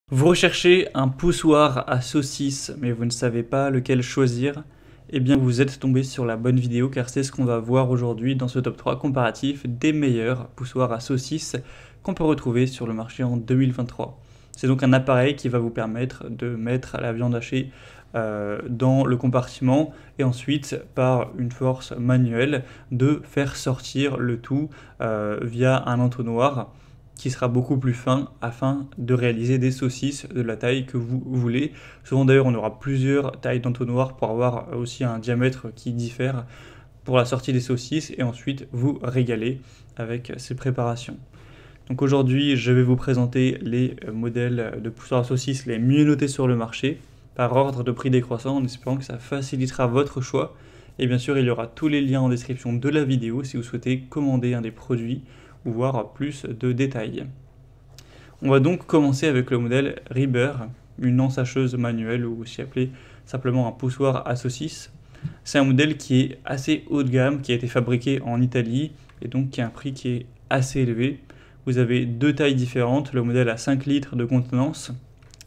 Vous recherchez un poussoir à saucisse, mais vous ne savez pas lequel choisir? Eh bien, vous êtes tombé sur la bonne vidéo car c'est ce qu'on va voir aujourd'hui dans ce top 3 comparatif des meilleurs poussoirs à saucisse qu'on peut retrouver sur le marché en 2023. C'est donc un appareil qui va vous permettre de mettre la viande hachée dans le compartiment et ensuite, par une force manuelle, de faire sortir le tout via un entonnoir qui sera beaucoup plus fin afin de réaliser des saucisses de la taille que vous voulez. Souvent d'ailleurs on aura plusieurs tailles d'entonnoir pour avoir aussi un diamètre qui diffère pour la sortie des saucisses et ensuite vous régaler avec ces préparations. Donc aujourd'hui je vais vous présenter les modèles de poussoirs à saucisses les mieux notés sur le marché par ordre de prix décroissant en espérant que ça facilitera votre choix. Et bien sûr il y aura tous les liens en description de la vidéo si vous souhaitez commander un des produits ou voir plus de détails. On va donc commencer avec le modèle Reaper, une ensacheuse manuelle ou aussi appelée simplement un poussoir à saucisse. C'est un modèle qui est assez haut de gamme, qui a été fabriqué en Italie et donc qui a un prix qui est assez élevé. Vous avez deux tailles différentes, le modèle à 5 litres de contenance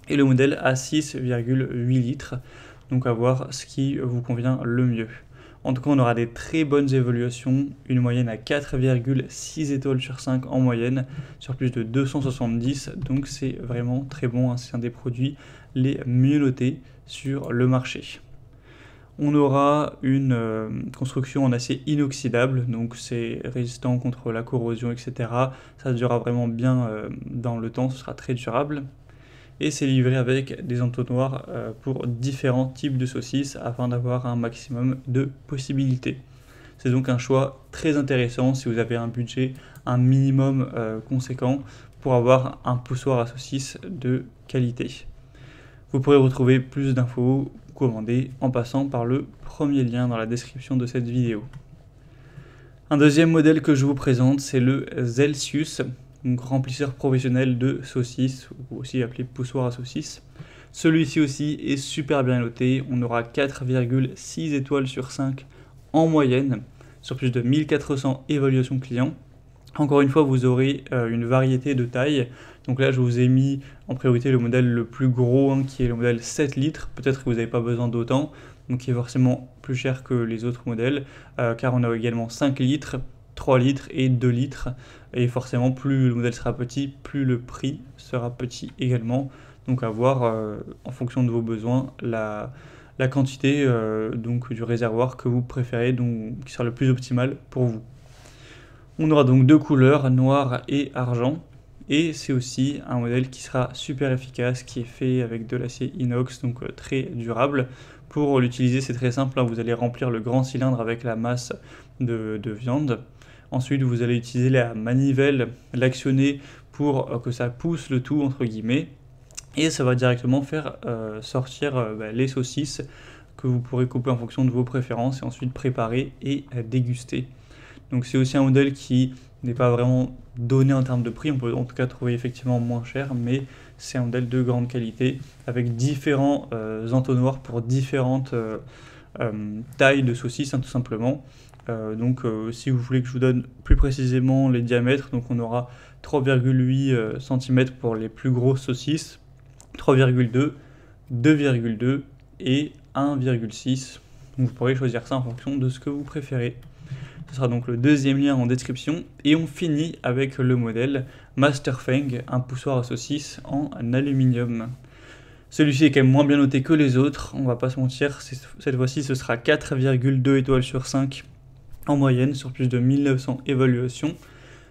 et le modèle à 6,8 litres, donc à voir ce qui vous convient le mieux. En tout cas, on aura des très bonnes évaluations, une moyenne à 4,6 étoiles sur 5 en moyenne, sur plus de 270, donc c'est vraiment très bon, hein. C'est un des produits les mieux notés sur le marché. On aura une construction en acier inoxydable, donc c'est résistant contre la corrosion, etc. Ça durera vraiment bien dans le temps, ce sera très durable. Et c'est livré avec des entonnoirs pour différents types de saucisses afin d'avoir un maximum de possibilités. C'est donc un choix très intéressant si vous avez un budget un minimum conséquent pour avoir un poussoir à saucisses de qualité. Vous pourrez retrouver plus d'infos ou commander en passant par le premier lien dans la description de cette vidéo. Un deuxième modèle que je vous présente, c'est le Celsius, donc remplisseur professionnel de saucisses, ou aussi appelé poussoir à saucisses. Celui-ci aussi est super bien noté, on aura 4,6 étoiles sur 5 en moyenne, sur plus de 1400 évaluations clients. Encore une fois, vous aurez une variété de tailles. Donc là, je vous ai mis en priorité le modèle le plus gros, hein, qui est le modèle 7 litres. Peut-être que vous n'avez pas besoin d'autant, donc qui est forcément plus cher que les autres modèles, car on a également 5 litres, 3 litres et 2 litres. Et forcément, plus le modèle sera petit, plus le prix sera petit également. Donc à voir, en fonction de vos besoins, la quantité donc, du réservoir que vous préférez, donc, qui sera le plus optimal pour vous. On aura donc deux couleurs, noir et argent. Et c'est aussi un modèle qui sera super efficace, qui est fait avec de l'acier inox, donc très durable. Pour l'utiliser, c'est très simple, hein, vous allez remplir le grand cylindre avec la masse de viande. Ensuite, vous allez utiliser la manivelle, l'actionner pour que ça pousse le tout, entre guillemets. Et ça va directement faire sortir les saucisses que vous pourrez couper en fonction de vos préférences et ensuite préparer et déguster. Donc c'est aussi un modèle qui n'est pas vraiment donné en termes de prix, on peut en tout cas trouver effectivement moins cher, mais c'est un modèle de grande qualité avec différents entonnoirs pour différentes tailles de saucisses, hein, tout simplement. Donc si vous voulez que je vous donne plus précisément les diamètres, donc on aura 3,8 cm pour les plus grosses saucisses, 3,2, 2,2 et 1,6. Donc vous pourrez choisir ça en fonction de ce que vous préférez. Ce sera donc le deuxième lien en description. Et on finit avec le modèle Masterfang, un poussoir à saucisses en aluminium. Celui-ci est quand même moins bien noté que les autres, on va pas se mentir. Cette fois-ci, ce sera 4,2 étoiles sur 5 en moyenne sur plus de 1900 évaluations.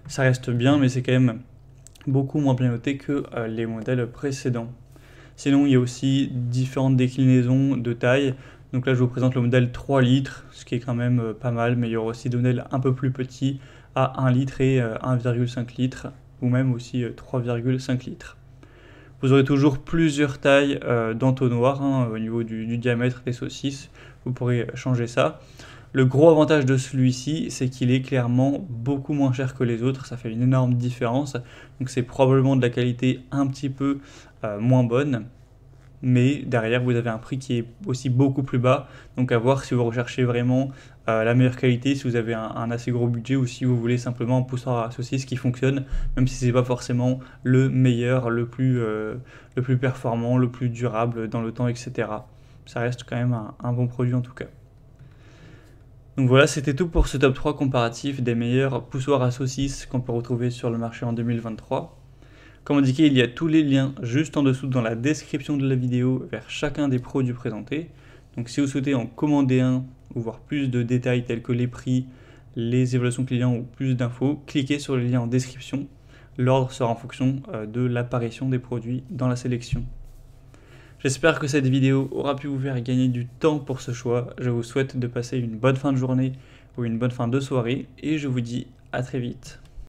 Ça reste bien, mais c'est quand même beaucoup moins bien noté que les modèles précédents. Sinon, il y a aussi différentes déclinaisons de taille. Donc là, je vous présente le modèle 3 litres, ce qui est quand même pas mal, mais il y aura aussi des modèles un peu plus petits à 1 litre et 1,5 litres, ou même aussi 3,5 litres. Vous aurez toujours plusieurs tailles d'entonnoir, hein, au niveau du diamètre des saucisses, vous pourrez changer ça. Le gros avantage de celui-ci, c'est qu'il est clairement beaucoup moins cher que les autres, ça fait une énorme différence, donc c'est probablement de la qualité un petit peu moins bonne. mais derrière vous avez un prix qui est aussi beaucoup plus bas, donc à voir si vous recherchez vraiment la meilleure qualité, si vous avez un assez gros budget ou si vous voulez simplement un poussoir à saucisse qui fonctionne, même si c'est pas forcément le meilleur, le plus performant, le plus durable dans le temps, etc. Ça reste quand même un bon produit en tout cas. Donc voilà, c'était tout pour ce top 3 comparatif des meilleurs poussoirs à saucisse qu'on peut retrouver sur le marché en 2023. Comme indiqué, il y a tous les liens juste en dessous dans la description de la vidéo vers chacun des produits présentés. Donc si vous souhaitez en commander un ou voir plus de détails tels que les prix, les évaluations clients ou plus d'infos, cliquez sur le lien en description. L'ordre sera en fonction de l'apparition des produits dans la sélection. J'espère que cette vidéo aura pu vous faire gagner du temps pour ce choix. Je vous souhaite de passer une bonne fin de journée ou une bonne fin de soirée et je vous dis à très vite.